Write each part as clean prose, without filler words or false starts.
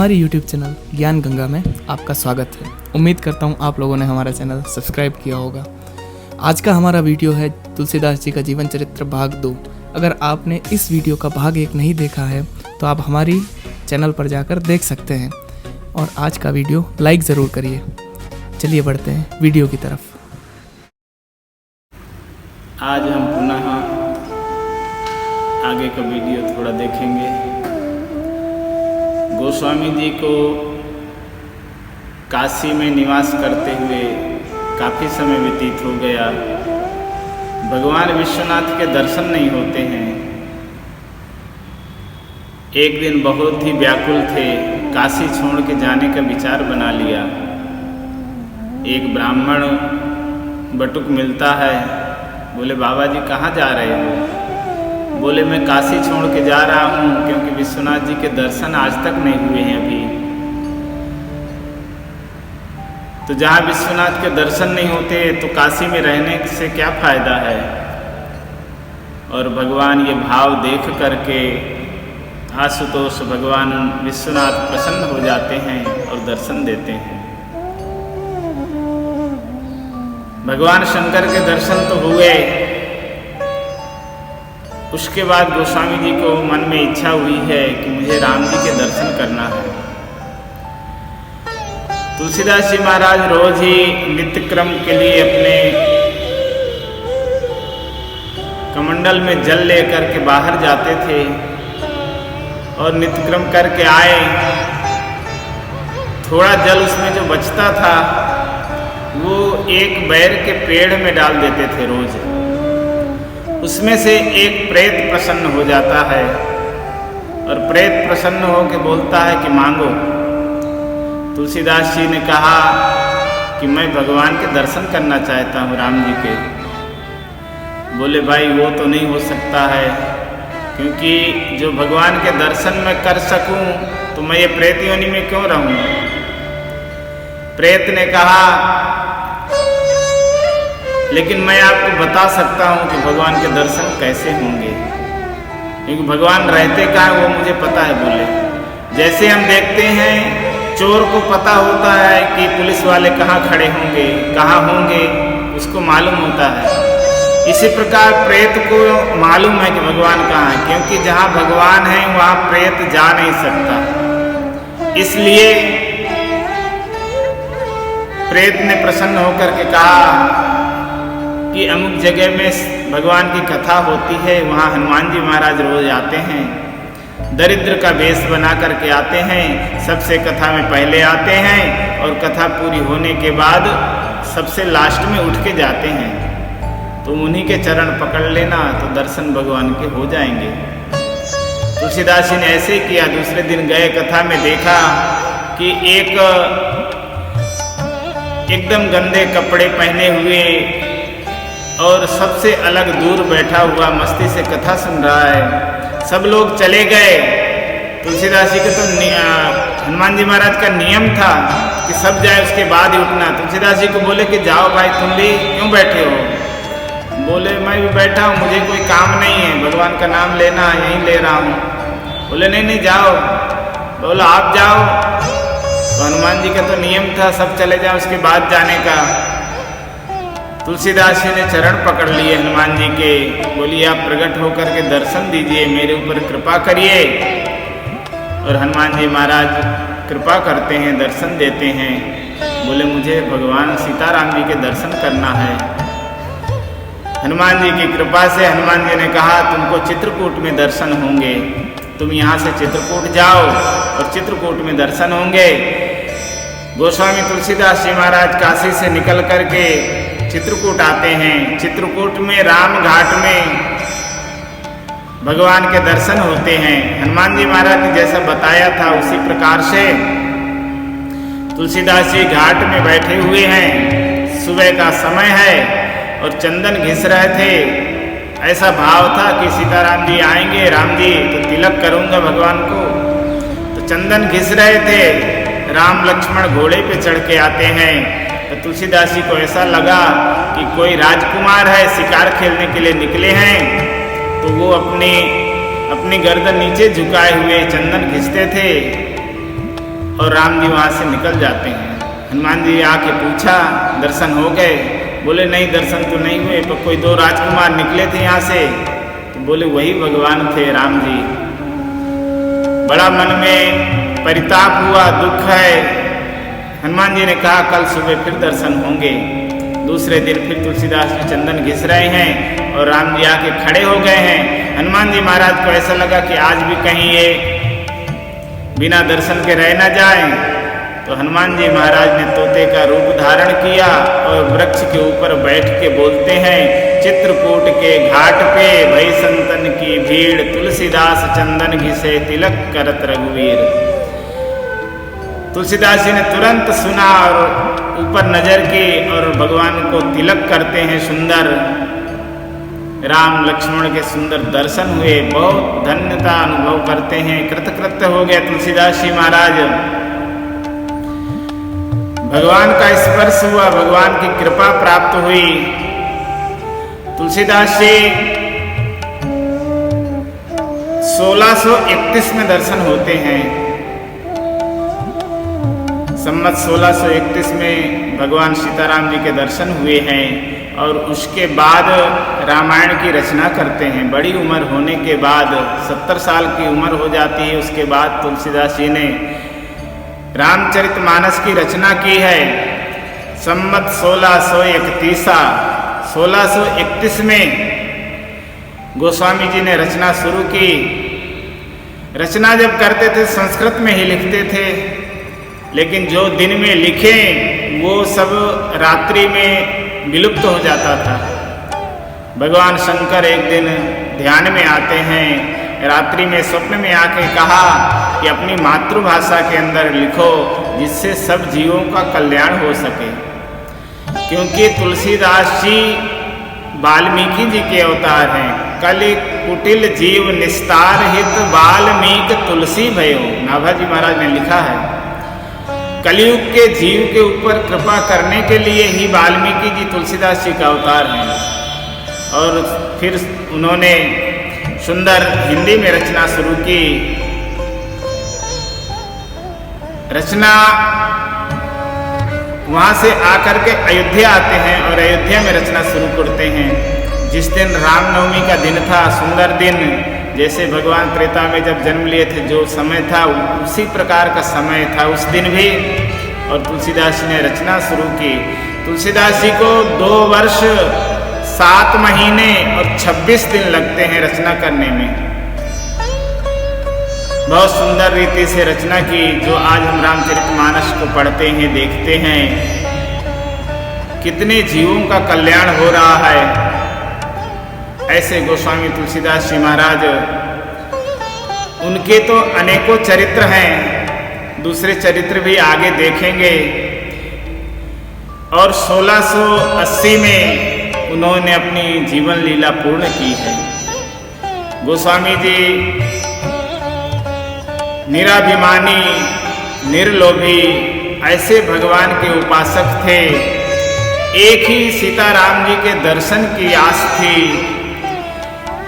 हमारी YouTube channel ज्ञान गंगा में आपका स्वागत है। उम्मीद करता हूँ आप लोगों ने हमारा चैनल सब्सक्राइब किया होगा। आज का हमारा वीडियो है तुलसीदास जी का जीवन चरित्र भाग 2। अगर आपने इस वीडियो का भाग 1 नहीं देखा है तो आप हमारी चैनल पर जाकर देख सकते हैं और आज का वीडियो लाइक ज़रूर करिए। चलिए बढ़ते हैं वीडियो की तरफ। आज हम पुनः आगे का वीडियो थोड़ा देखेंगे। गोस्वामी जी को काशी में निवास करते हुए काफ़ी समय व्यतीत हो गया। भगवान विश्वनाथ के दर्शन नहीं होते हैं। एक दिन बहुत ही व्याकुल थे, काशी छोड़ के जाने का विचार बना लिया। एक ब्राह्मण बटुक मिलता है, बोले बाबा जी कहाँ जा रहे हो? बोले मैं काशी छोड़ के जा रहा हूँ क्योंकि विश्वनाथ जी के दर्शन आज तक नहीं हुए हैं अभी। तो जहाँ विश्वनाथ के दर्शन नहीं होते तो काशी में रहने से क्या फायदा है। और भगवान ये भाव देख करके आशुतोष भगवान विश्वनाथ प्रसन्न हो जाते हैं और दर्शन देते हैं। भगवान शंकर के दर्शन तो हुए। उसके बाद गोस्वामी जी को मन में इच्छा हुई है कि मुझे राम जी के दर्शन करना है। तुलसीदास जी महाराज रोज ही नित्य क्रम के लिए अपने कमंडल में जल लेकर के बाहर जाते थे और नित्य क्रम करके आए। थोड़ा जल उसमें जो बचता था वो एक बैर के पेड़ में डाल देते थे रोज। उसमें से एक प्रेत प्रसन्न हो जाता है और प्रेत प्रसन्न हो के बोलता है कि मांगो। तुलसीदास जी ने कहा कि मैं भगवान के दर्शन करना चाहता हूँ राम जी के। बोले भाई वो तो नहीं हो सकता है, क्योंकि जो भगवान के दर्शन मैं कर सकूं तो मैं ये प्रेत योनि में क्यों रहूं। प्रेत ने कहा लेकिन मैं आपको बता सकता हूं कि भगवान के दर्शन कैसे होंगे, क्योंकि भगवान रहते कहाँ वो मुझे पता है। बोले जैसे हम देखते हैं चोर को पता होता है कि पुलिस वाले कहाँ खड़े होंगे, कहाँ होंगे, उसको मालूम होता है। इसी प्रकार प्रेत को मालूम है कि भगवान कहाँ है, क्योंकि जहाँ भगवान है वहाँ प्रेत जा नहीं सकता। इसलिए प्रेत ने प्रसन्न होकर के कहा कि अमुक जगह में भगवान की कथा होती है, वहाँ हनुमान जी महाराज रोज आते हैं। दरिद्र का वेश बना करके आते हैं, सबसे कथा में पहले आते हैं और कथा पूरी होने के बाद सबसे लास्ट में उठ के जाते हैं। तो उन्हीं के चरण पकड़ लेना तो दर्शन भगवान के हो जाएंगे। तुलसीदास जी ने ऐसे ही किया। दूसरे दिन गए, कथा में देखा कि एक एकदम गंदे कपड़े पहने हुए और सबसे अलग दूर बैठा हुआ मस्ती से कथा सुन रहा है। सब लोग चले गए। तुलसीदास जी के तो हनुमान जी महाराज का नियम था कि सब जाए उसके बाद ही उठना। तुलसीदास जी को बोले कि जाओ भाई, तुम भी क्यों बैठे हो? बोले मैं भी बैठा हूँ, मुझे कोई काम नहीं है, भगवान का नाम लेना यहीं ले रहा हूँ। बोले नहीं नहीं जाओ। बोला आप जाओ। तो हनुमान जी का तो नियम था सब चले जाओ उसके बाद जाने का। तुलसीदास जी ने चरण पकड़ लिए हनुमान जी के। बोलिए आप प्रकट होकर के दर्शन दीजिए, मेरे ऊपर कृपा करिए। और हनुमान जी महाराज कृपा करते हैं, दर्शन देते हैं। बोले मुझे भगवान सीताराम जी के दर्शन करना है। हनुमान जी की कृपा से हनुमान जी ने कहा तुमको चित्रकूट में दर्शन होंगे, तुम यहाँ से चित्रकूट जाओ और चित्रकूट में दर्शन होंगे। गोस्वामी तुलसीदास जी महाराज काशी से निकल करके चित्रकूट आते हैं। चित्रकूट में राम घाट में भगवान के दर्शन होते हैं। हनुमान जी महाराज ने जैसा बताया था उसी प्रकार से तुलसीदास जी घाट में बैठे हुए हैं। सुबह का समय है और चंदन घिस रहे थे। ऐसा भाव था कि सीताराम जी आएंगे, राम जी तो तिलक करूंगा भगवान को। तो चंदन घिस रहे थे। राम लक्ष्मण घोड़े पे चढ़ के आते हैं। तो तुलसीदास जी को ऐसा लगा कि कोई राजकुमार है, शिकार खेलने के लिए निकले हैं। तो वो अपनी गर्दन नीचे झुकाए हुए चंदन घिसते थे। और राम जी वहाँ से निकल जाते हैं। हनुमान जी आके पूछा, दर्शन हो गए? बोले नहीं, दर्शन तो नहीं हुए, पर कोई दो राजकुमार निकले थे यहाँ से। तो बोले वही भगवान थे राम जी। बड़ा मन में परिताप हुआ, दुख है। हनुमान जी ने कहा कल सुबह फिर दर्शन होंगे। दूसरे दिन फिर तुलसीदास जी चंदन घिस रहे हैं और राम जी आके खड़े हो गए हैं। हनुमान जी महाराज को ऐसा लगा कि आज भी कहीं ये बिना दर्शन के रह न जाए। तो हनुमान जी महाराज ने तोते का रूप धारण किया और वृक्ष के ऊपर बैठ के बोलते हैं, चित्रकूट के घाट पे भई संतन की भीड़, तुलसीदास चंदन घिसे तिलक करत रघुवीर। तुलसीदास जी ने तुरंत सुना और ऊपर नजर की और भगवान को तिलक करते हैं सुंदर। राम लक्ष्मण के सुंदर दर्शन हुए, बहुत धन्यता अनुभव करते हैं, कृतकृत्य हो गए तुलसीदास जी महाराज। भगवान का स्पर्श हुआ, भगवान की कृपा प्राप्त हुई। तुलसीदास जी 1631 में दर्शन होते हैं। संवत 1631 में भगवान सीताराम जी के दर्शन हुए हैं और उसके बाद रामायण की रचना करते हैं। बड़ी उम्र होने के बाद 70 साल की उम्र हो जाती है, उसके बाद तुलसीदास जी ने रामचरितमानस की रचना की है। संवत 1631 में गोस्वामी जी ने रचना शुरू की। रचना जब करते थे संस्कृत में ही लिखते थे, लेकिन जो दिन में लिखे वो सब रात्रि में विलुप्त हो जाता था। भगवान शंकर एक दिन ध्यान में आते हैं, रात्रि में स्वप्न में आके कहा कि अपनी मातृभाषा के अंदर लिखो जिससे सब जीवों का कल्याण हो सके। क्योंकि तुलसीदास जी वाल्मीकि जी के अवतार हैं। कलि कुटिल जीव निस्तार हित वाल्मीक तुलसी भयो, नाभाजी महाराज ने लिखा है। कलयुग के जीव के ऊपर कृपा करने के लिए ही वाल्मीकि जी तुलसीदास जी का अवतार हैं। और फिर उन्होंने सुंदर हिंदी में रचना शुरू की। रचना वहाँ से आकर के अयोध्या आते हैं और अयोध्या में रचना शुरू करते हैं। जिस दिन रामनवमी का दिन था, सुंदर दिन, जैसे भगवान त्रेता में जब जन्म लिए थे जो समय था उसी प्रकार का समय था उस दिन भी। और तुलसीदास जी ने रचना शुरू की। तुलसीदास जी को 2 वर्ष 7 महीने और 26 दिन लगते हैं रचना करने में। बहुत सुंदर रीति से रचना की, जो आज हम रामचरितमानस को पढ़ते हैं, देखते हैं, कितने जीवों का कल्याण हो रहा है। ऐसे गोस्वामी तुलसीदास जी महाराज, उनके तो अनेकों चरित्र हैं, दूसरे चरित्र भी आगे देखेंगे। और 1680 में उन्होंने अपनी जीवन लीला पूर्ण की है। गोस्वामी जी निराभिमानी, निर्लोभी, ऐसे भगवान के उपासक थे। एक ही सीताराम जी के दर्शन की आस थी।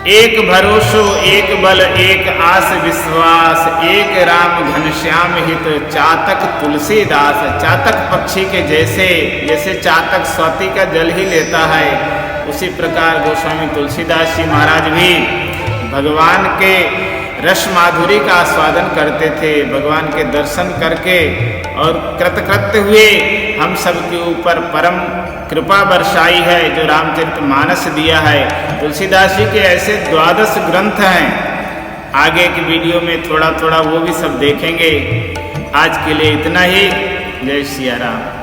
एक भरोसो एक बल एक आस विश्वास, एक राम घनश्याम हित चातक तुलसीदास। चातक पक्षी के जैसे चातक स्वाति का जल ही लेता है, उसी प्रकार गोस्वामी तुलसीदास जी महाराज भी भगवान के रस माधुरी का आस्वादन करते थे। भगवान के दर्शन करके और कृतकृत्य हुए। हम सब के ऊपर परम कृपा बरसाई है जो रामचरितमानस दिया है। तुलसीदास जी के ऐसे 12 ग्रंथ हैं। आगे की वीडियो में थोड़ा थोड़ा वो भी सब देखेंगे। आज के लिए इतना ही। जय सिया राम।